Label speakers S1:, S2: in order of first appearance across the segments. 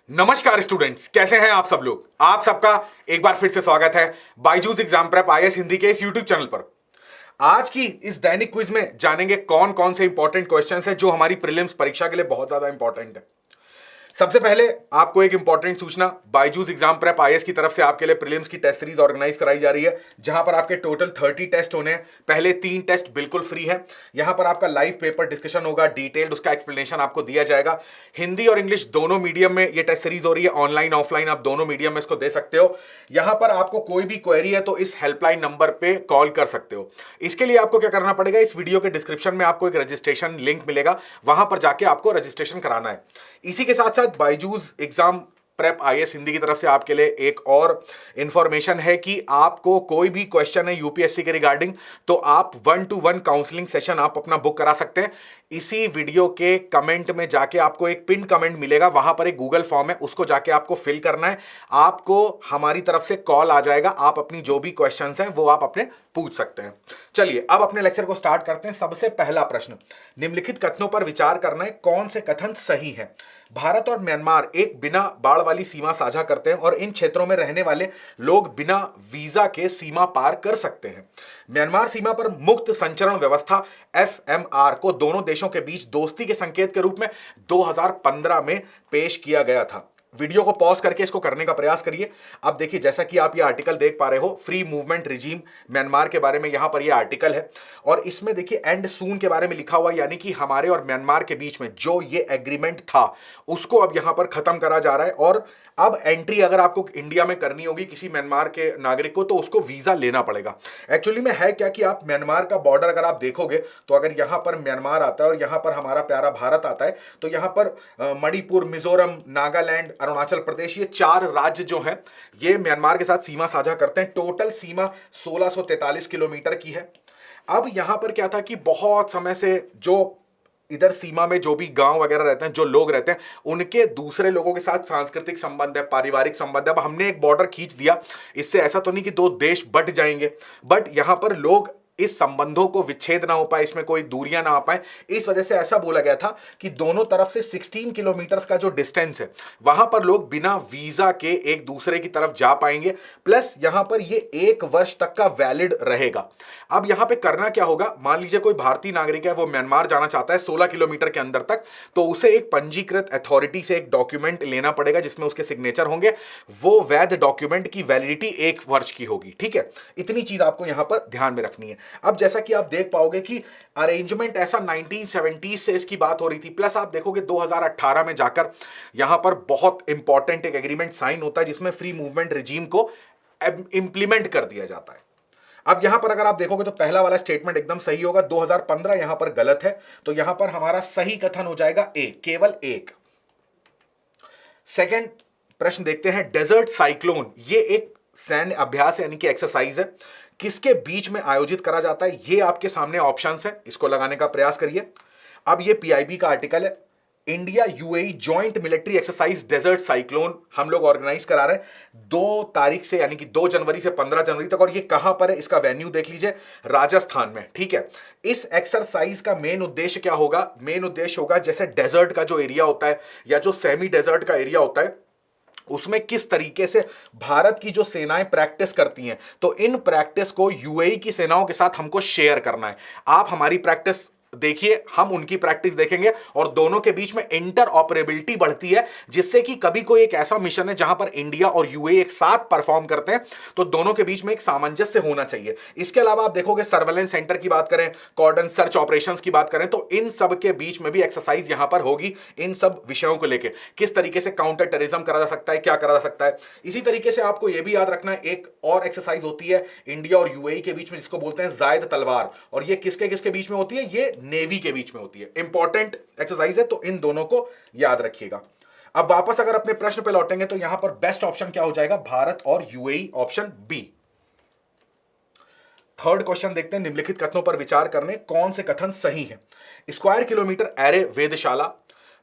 S1: नमस्कार स्टूडेंट्स, कैसे हैं आप सब लोग। आप सबका एक बार फिर से स्वागत है Byju's exam prep IAS Hindi के इस यूट्यूब चैनल पर। आज की इस दैनिक क्विज में जानेंगे कौन कौन से इंपॉर्टेंट क्वेश्चंस हैं जो हमारी प्रीलिम्स परीक्षा के लिए बहुत ज्यादा इंपॉर्टेंट है। सबसे पहले आपको एक इंपॉर्टेंट सूचना, बायजूस एग्जाम प्रेप आईएएस की तरफ से आपके लिए प्रीलिम्स की टेस्ट सीरीज ऑर्गेनाइज कराई जा रही है, जहां पर आपके टोटल 30 टेस्ट होने हैं। पहले 3 टेस्ट बिल्कुल फ्री है। यहां पर आपका लाइव पेपर डिस्कशन होगा, डिटेल्ड उसका एक्सप्लेनेशन आपको दिया जाएगा। हिंदी और इंग्लिश दोनों मीडियम में ये टेस्ट सीरीज हो रही है, ऑनलाइन ऑफलाइन आप दोनों मीडियम में इसको दे सकते हो। यहां पर आपको कोई भी क्वेरी है तो इस हेल्पलाइन नंबर पे कॉल कर सकते हो। इसके लिए आपको क्या करना पड़ेगा, इस वीडियो के डिस्क्रिप्शन में आपको एक रजिस्ट्रेशन लिंक मिलेगा, वहां पर जाके आपको रजिस्ट्रेशन कराना है। इसी के साथ साथ Byju's exam prep IAS Hindi की तरफ से आपके लिए एक और इंफॉर्मेशन है कि आपको कोई भी क्वेश्चन है यूपीएससी के रिगार्डिंग, तो आप 1-to-1 काउंसलिंग सेशन आप अपना बुक करा सकते हैं। इसी वीडियो के कमेंट में जाके आपको एक पिन कमेंट मिलेगा, वहां पर एक गूगल फॉर्म है, उसको जाके आपको फिल करना है। आपको हमारी तरफ से कॉल आ जाएगा, आप अपनी जो भी क्वेश्चंस हैं वो आप अपने पूछ सकते हैं। चलिए अब अपने लेक्चर को स्टार्ट करते हैं। सबसे पहला प्रश्न, निम्नलिखित कथनों पर विचार करना है, कौन से कथन सही है। भारत और म्यांमार एक बिना बाढ़ वाली सीमा साझा करते हैं और इन क्षेत्रों में रहने वाले लोग बिना वीजा के सीमा पार कर सकते हैं। म्यांमार सीमा पर मुक्त संचरण व्यवस्था एफएमआर को दोनों देशों के बीच दोस्ती के संकेत के रूप में 2015 में पेश किया गया था। वीडियो को पॉज करके इसको करने का प्रयास करिए। अब देखिए, जैसा कि आप ये आर्टिकल देख पा रहे हो, फ्री मूवमेंट रिजीम म्यांमार के बारे में यहां पर ये आर्टिकल है, और इसमें देखिए एंड सून के बारे में लिखा हुआ है, यानी कि हमारे और म्यांमार के बीच में जो ये एग्रीमेंट था उसको अब यहां पर खत्म करा जा रहा है। और अब एंट्री अगर आपको इंडिया में करनी होगी किसी म्यांमार के नागरिक को, तो उसको वीजा लेना पड़ेगा। एक्चुअली में है क्या कि आप म्यांमार का बॉर्डर अगर आप देखोगे तो अगर यहां पर म्यांमार आता है और यहां पर हमारा प्यारा भारत आता है, तो यहां पर मणिपुर, मिजोरम, नागालैंड, अरुणाचल प्रदेश, ये 4 राज्य जो हैं ये म्यांमार के साथ सीमा साझा करते हैं। टोटल सीमा 1643 किलोमीटर की है। अब यहां पर क्या था कि बहुत समय से जो इधर सीमा में जो भी गांव वगैरह रहते हैं, जो लोग रहते हैं, उनके दूसरे लोगों के साथ सांस्कृतिक संबंध है, पारिवारिक संबंध है। अब हमने एक बॉर्डर खींच दिया, इससे ऐसा तो नहीं कि 2 देश बट जाएंगे, बट यहां पर लोग इस संबंधों को विच्छेद ना हो पाए, इसमें कोई दूरियां ना आ पाए, इस वजह से ऐसा बोला गया था कि दोनों तरफ से 16 किलोमीटर का जो डिस्टेंस है वहां पर लोग बिना वीजा के एक दूसरे की तरफ जा पाएंगे। प्लस यहां पर ये 1 वर्ष तक का वैलिड रहेगा। अब यहां पे करना क्या होगा, मान लीजिए कोई भारतीय नागरिक है, वो म्यांमार जाना चाहता है 16 किलोमीटर के अंदर तक, तो उसे एक पंजीकृत अथॉरिटी से एक डॉक्यूमेंट लेना पड़ेगा जिसमें उसके सिग्नेचर होंगे। वो वैध डॉक्यूमेंट की वैलिडिटी 1 वर्ष की होगी। ठीक है, इतनी चीज आपको यहां पर ध्यान में रखनी है। अब जैसा कि आप देख पाओगे कि अरेंजमेंट ऐसा 1970 से इसकी बात हो रही थी, प्लस आप देखोगे 2018 में जाकर यहां पर बहुत इंपॉर्टेंट एक एग्रीमेंट साइन होता है जिसमें फ्री मूवमेंट रिजीम को इंप्लीमेंट कर दिया जाता है। अब यहां पर अगर आप देखोगे तो पहला वाला स्टेटमेंट एकदम सही होगा, 2015 यहां पर गलत है, तो यहां पर हमारा सही कथन हो जाएगा ए, केवल 1। सेकंड प्रश्न देखते हैं, डेजर्ट साइक्लोन ये एक सैन्य अभ्यास यानी कि एक्सरसाइज है, किसके बीच में आयोजित करा जाता है। ये आपके सामने ऑप्शंस है, इसको लगाने का प्रयास करिए। अब ये पीआईबी का आर्टिकल है, India UAE joint military exercise desert cyclone हम लोग ऑर्गेनाइज करा रहे हैं 2 तारीख से, यानी कि 2 जनवरी से 15 जनवरी तक। और ये कहां पर है, इसका वेन्यू देख लीजिए, राजस्थान में। ठीक है, इस एक्सरसाइज का मेन उद्देश्य क्या होगा, मेन उद्देश्य होगा जैसे डेजर्ट का जो एरिया होता है या जो सेमी डेजर्ट का एरिया होता है, उसमें किस तरीके से भारत की जो सेनाएं प्रैक्टिस करती हैं, तो इन प्रैक्टिस को यूएई की सेनाओं के साथ हमको शेयर करना है। आप हमारी प्रैक्टिस देखिए, हम उनकी प्रैक्टिस देखेंगे, और दोनों के बीच में इंटर ऑपरेबिलिटी बढ़ती है, जिससे कि कभी कोई एक ऐसा मिशन है जहां पर इंडिया और यूएई एक साथ परफॉर्म करते हैं, तो दोनों के बीच में एक सामंजस्य होना चाहिए। इसके अलावा आप देखोगे सर्वेलेंस सेंटर की बात करें, कॉर्डन सर्च ऑपरेशंस की बात करें, तो इन सब के बीच में भी एक्सरसाइज यहां पर होगी। इन सब विषयों को लेकर किस तरीके से काउंटर टेररिज्म करा जा सकता है, क्या करा जा सकता है। इसी तरीके से आपको यह भी याद रखना है, एक और एक्सरसाइज होती है इंडिया और यूएई के बीच में, जिसको बोलते हैं जायद तलवार, और ये किसके किसके बीच में होती है, ये नेवी के बीच में होती है। इंपॉर्टेंट एक्सरसाइज है, तो इन दोनों को याद रखिएगा। अब वापस अगर अपने प्रश्न पे लौटेंगे तो यहां पर बेस्ट ऑप्शन क्या हो जाएगा, भारत और UAE, option B. Third question देखते हैं, निम्नलिखित कथनों पर विचार करने, कौन से कथन सही है। स्क्वायर किलोमीटर एरे वेधशाला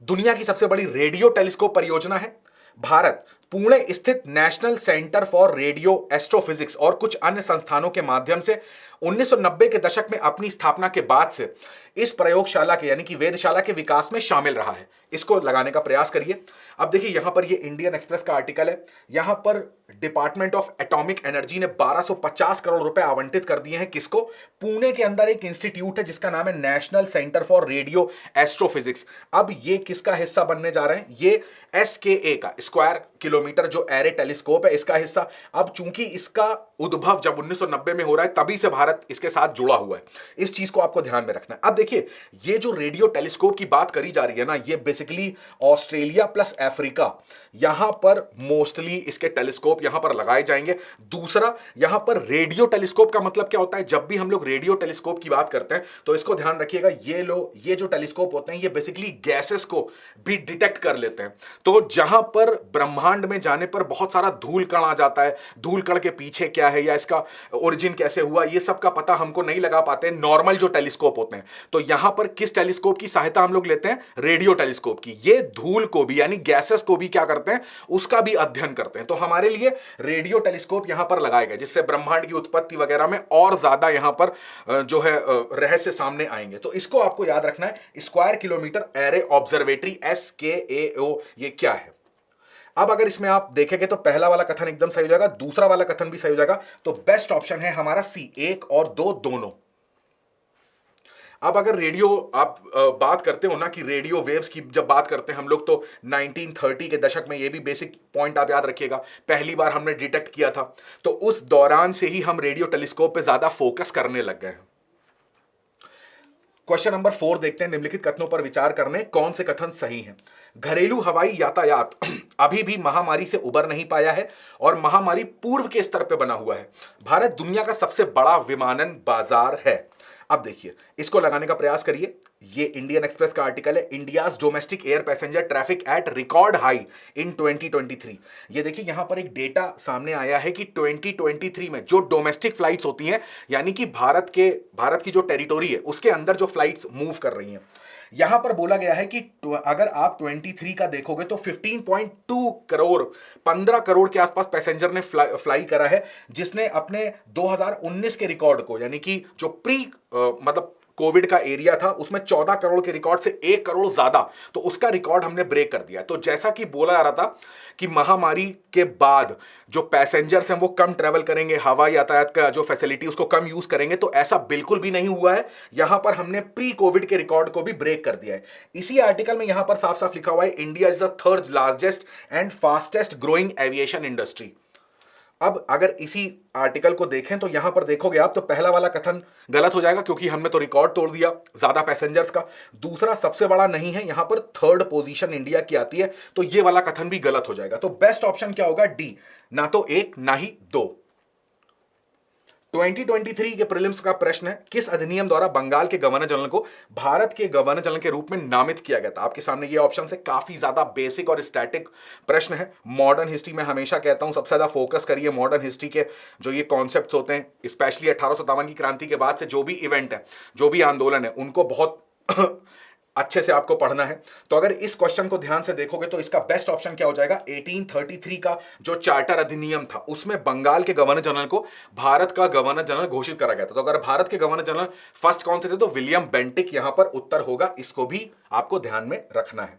S1: दुनिया की सबसे बड़ी रेडियो टेलीस्कोप परियोजना है। भारत पुणे स्थित national centre for radio astrophysics और कुछ अन्य संस्थानों के माध्यम से 1990 के दशक में अपनी स्थापना के बाद से इस प्रयोगशाला के यानी कि वेधशाला के विकास में शामिल रहा है। इसको लगाने का प्रयास करिए। अब देखिए यहां पर ये इंडियन एक्सप्रेस का आर्टिकल है। यहां पर डिपार्टमेंट ऑफ एटॉमिक एनर्जी ने 1250 करोड़ रुपए आवंटित कर दिए हैं। किसको? पुणे के अंदर एक इंस्टीट्यूट है जिसका नाम है national centre for radio astrophysics. अब ये किसका हिस्सा बनने जा रहे हैं? ये SKA का स्क्वायर किलोमीटर जो एरे टेलीस्कोप है इसका हिस्सा। अब चूंकि इसका उद्भव जब 1990 में हो रहा है तभी से भारत इसके साथ जुड़ा हुआ है। इस चीज को आपको ध्यान में रखना है। अब देखिए ये जो रेडियो टेलीस्कोप की बात करी जा रही है ना, ये बेसिकली ऑस्ट्रेलिया प्लस अफ्रीका यहां पर मोस्टली इसके टेलीस्कोप यहां पर लगाए जाएंगे। दूसरा, यहां पर रेडियो टेलीस्कोप का मतलब क्या होता है? जब भी हम लोग रेडियो टेलीस्कोप की बात करते हैं तो इसको ध्यान रखिएगा, ये जो टेलीस्कोप होते हैं ये बेसिकली गैसेस को भी डिटेक्ट कर लेते हैं। तो जहां पर ब्रह्मांड में जाने पर बहुत सारा धूल कण आ जाता है, धूल कण के पीछे क्या है या इसका ओरिजिन कैसे हुआ, ये सब का पता हमको नहीं लगा पाते नॉर्मल जो टेलीस्कोप होते हैं। तो यहां पर किस टेलीस्कोप की सहायता हम लोग लेते हैं? रेडियो टेलीस्कोप की। ये धूल को भी यानी गैसेस को भी क्या करते हैं? उसका भी अध्ययन करते हैं। तो हमारे लिए रेडियो टेलीस्कोप यहां पर लगाए गए जिससे ब्रह्मांड की उत्पत्ति वगैरह में और ज्यादा यहां पर जो है रहस्य सामने आएंगे। तो इसको आपको याद रखना है, square kilometre array observatory SKAO ये क्या है। अब अगर इसमें आप देखेंगे तो पहला वाला कथन एकदम सही हो जाएगा, दूसरा वाला कथन भी सही हो जाएगा। तो बेस्ट ऑप्शन है हमारा C, 1 और 2 दोनों। अब अगर रेडियो आप बात करते हो ना कि रेडियो वेव्स की जब बात करते हैं हम लोग, तो 1930 के दशक में, ये भी बेसिक पॉइंट आप याद रखिएगा, पहली बार हमने डिटेक्ट किया था। तो उस दौरान से ही हम रेडियो टेलीस्कोप पे ज्यादा फोकस करने लग गए हैं। क्वेश्चन नंबर 4 देखते हैं। निम्नलिखित कथनों पर विचार करने कौन से कथन सही हैं? घरेलू हवाई यातायात अभी भी महामारी से उबर नहीं पाया है और महामारी पूर्व के स्तर पर बना हुआ है। भारत दुनिया का सबसे बड़ा विमानन बाजार है। अब देखिए इसको लगाने का प्रयास करिए। ये इंडियन एक्सप्रेस का आर्टिकल है, India's domestic air passenger traffic at record high in 2023। ये देखिए यहां पर एक डेटा सामने आया है कि 2023 में जो डोमेस्टिक फ्लाइट्स होती हैं यानी कि भारत की जो टेरिटोरी है उसके अंदर जो फ्लाइट्स मूव कर रही हैं, यहां पर बोला गया है कि अगर आप 23 का देखोगे तो 15.2 करोड़ 15 करोड़ के आसपास पैसेंजर ने फ्लाई करा है, जिसने अपने 2019 के रिकॉर्ड को यानी कि जो मतलब कोविड का एरिया था उसमें 14 करोड़ के रिकॉर्ड से 1 करोड़ ज्यादा, तो उसका रिकॉर्ड हमने ब्रेक कर दिया। तो जैसा कि बोला जा रहा था कि महामारी के बाद जो पैसेंजर्स हैं वो कम ट्रेवल करेंगे, हवाई यातायात का जो फैसिलिटी उसको कम यूज करेंगे, तो ऐसा बिल्कुल भी नहीं हुआ है। यहां पर हमने प्री कोविड के रिकॉर्ड को भी ब्रेक कर दिया है। इसी आर्टिकल में यहां पर साफ साफ लिखा हुआ है, India is the third largest and fastest growing aviation industry. अब अगर इसी आर्टिकल को देखें तो यहां पर देखोगे आप तो पहला वाला कथन गलत हो जाएगा क्योंकि हमने तो रिकॉर्ड तोड़ दिया ज्यादा पैसेंजर्स का। दूसरा, सबसे बड़ा नहीं है, यहां पर थर्ड पोजीशन इंडिया की आती है, तो ये वाला कथन भी गलत हो जाएगा। तो बेस्ट ऑप्शन क्या होगा? D, ना तो 1 ना ही 2। 2023 के प्रीलिम्स का प्रश्न है, किस अधिनियम द्वारा बंगाल के गवर्नर जनरल को भारत के गवर्नर जनरल के रूप में नामित किया गया था? आपके सामने ये ऑप्शन है, काफी ज्यादा बेसिक और स्टैटिक प्रश्न है। मॉडर्न हिस्ट्री में हमेशा कहता हूं सबसे ज्यादा फोकस करिए मॉडर्न हिस्ट्री के जो ये कॉन्सेप्ट्स होते हैं, स्पेशली 1857 की क्रांति के बाद से जो भी इवेंट है, जो भी आंदोलन है, उनको बहुत अच्छे से आपको पढ़ना है। तो अगर इस क्वेश्चन को ध्यान से देखोगे तो इसका बेस्ट ऑप्शन क्या हो जाएगा? 1833 का जो चार्टर अधिनियम था उसमें बंगाल के गवर्नर जनरल को भारत का गवर्नर जनरल घोषित करा गया था। तो अगर भारत के गवर्नर जनरल फर्स्ट कौन थे तो विलियम बेंटिक यहां पर उत्तर होगा। इसको भी आपको ध्यान में रखना है।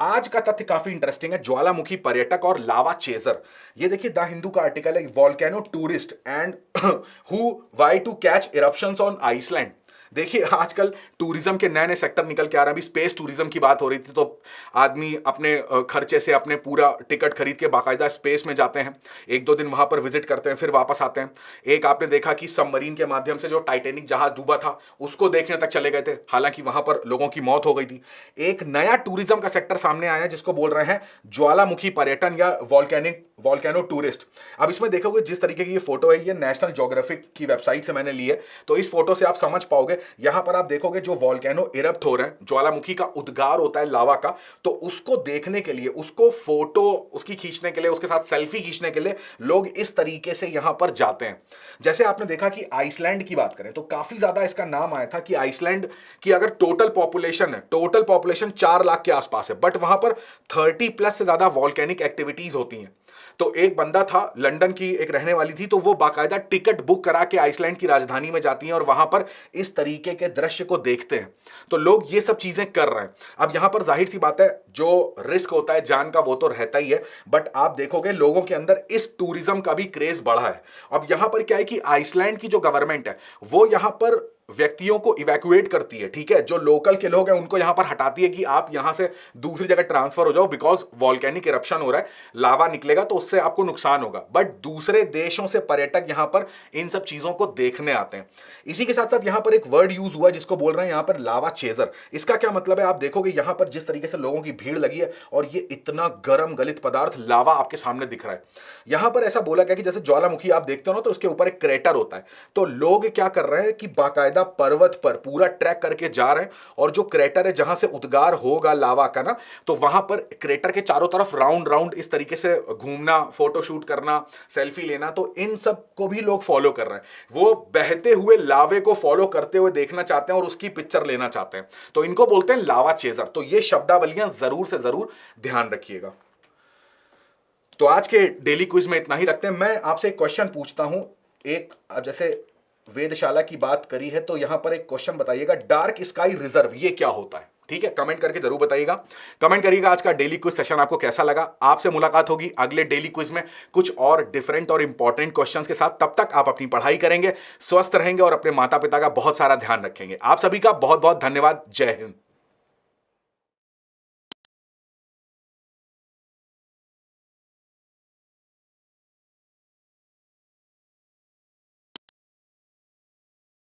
S1: आज का तथ्य काफी इंटरेस्टिंग है, ज्वालामुखी पर्यटक और लावा चेजर। ये देखिए द हिंदू का आर्टिकल है, volcano tourist and who why to catch eruptions on Iceland. देखिए आजकल टूरिज्म के नए नए सेक्टर निकल के आ रहे हैं। अभी स्पेस टूरिज्म की बात हो रही थी, तो आदमी अपने खर्चे से अपने पूरा टिकट खरीद के बाकायदा स्पेस में जाते हैं, 1-2 दिन वहां पर विजिट करते हैं, फिर वापस आते हैं। एक आपने देखा कि सबमरीन के माध्यम से जो टाइटैनिक जहाज डूबा था उसको देखने तक चले गए थे, हालांकि वहां पर लोगों की मौत हो गई थी। एक नया टूरिज्म का सेक्टर सामने आया जिसको बोल रहे हैं ज्वालामुखी पर्यटन या वॉल्केनो टूरिस्ट। अब इसमें देखोगे जिस तरीके की ये फोटो है, ये नेशनल ज्योग्राफिक की वेबसाइट से मैंने ली है, तो इस फोटो से आप समझ पाओगे देखोगे, यहां पर आप देखोगे जो वॉल्केनो इरप्ट हो रहे हैं, ज्वालामुखी का उद्गार होता है लावा का, तो उसको देखने के लिए, उसको फोटो उसकी खींचने के लिए, उसके साथ सेल्फी खींचने के लिए लोग इस तरीके से यहां पर जाते हैं। जैसे आपने देखा कि आइसलैंड की बात करें तो काफी ज्यादा इसका नाम आया था कि आइसलैंड की अगर टोटल पॉपुलेशन है, टोटल पॉपुलेशन 4 लाख के आसपास है, बट वहां पर 30+ से ज्यादा वॉल्केनिक एक्टिविटीज होती हैं। तो एक बंदा था, लंदन की एक रहने वाली थी, तो वो बाकायदा टिकट बुक करा के आइसलैंड की राजधानी में जाती हैं और वहां पर इस तरीके के दृश्य को देखते हैं। तो लोग ये सब चीजें कर रहे हैं। अब यहां पर जाहिर सी बात है, जो रिस्क होता है जान का वो तो रहता ही है, बट आप देखोगे लोगों के अंदर इस टूरिज्म का भी क्रेज बढ़ा है। अब यहां पर क्या है कि आइसलैंड की जो गवर्नमेंट है वो यहां पर व्यक्तियों को इवैक्यूएट करती है, ठीक है, जो लोकल के लोग हैं उनको यहां पर हटाती है कि आप यहां से दूसरी जगह ट्रांसफर हो जाओ, बिकॉज वॉल्केनिक इरप्शन हो रहा है, लावा निकलेगा तो उससे आपको नुकसान होगा। बट दूसरे देशों से पर्यटक यहां पर इन सब चीजों को देखने आते हैं। इसी के साथ साथ यहां पर एक वर्ड यूज हुआ जिसको बोल रहे हैं यहां पर लावा चेजर। इसका क्या मतलब है, आप देखोगे यहां पर जिस तरीके से लोगों की भीड़ लगी है और ये इतना गर्म गलित पदार्थ लावा आपके सामने दिख रहा है। यहां पर ऐसा बोला गया कि जैसे ज्वालामुखी आप देखते हो ना, तो उसके ऊपर एक क्रेटर होता है, तो लोग क्या कर रहे हैं कि बाकायदा पर्वत पर पूरा ट्रैक करके जा रहे हैं, और जो क्रेटर है जहां से उद्गार होगा लावा का ना, तो वहां पर क्रेटर के चारों तरफ राउंड राउंड इस तरीके से घूमना, फोटो शूट करना, सेल्फी लेना, तो इन सब को भी लोग फॉलो कर रहे हैं। वो बहते हुए लावे को फॉलो करते हुए देखना चाहते हैं और उसकी पिक्चर लेना चाहते हैं, तो इनको बोलते हैं लावा चेजर। तो ये शब्दावलियां जरूर से जरूर ध्यान रखिएगा। तो आज के डेली क्विज में इतना ही रखते हैं। मैं आपसे एक क्वेश्चन पूछता हूं, एक, अब जैसे वेधशाला की बात करी है तो यहां पर एक क्वेश्चन बताइएगा, डार्क स्काई रिजर्व ये क्या होता है? ठीक है, कमेंट करके जरूर बताइएगा। कमेंट करिएगा आज का डेली क्विज सेशन आपको कैसा लगा। आपसे मुलाकात होगी अगले डेली क्विज में कुछ और डिफरेंट और इंपॉर्टेंट क्वेश्चंस के साथ। तब तक आप अपनी पढ़ाई करेंगे, स्वस्थ रहेंगे और अपने माता पिता का बहुत सारा ध्यान रखेंगे। आप सभी का बहुत बहुत धन्यवाद। जय हिंद।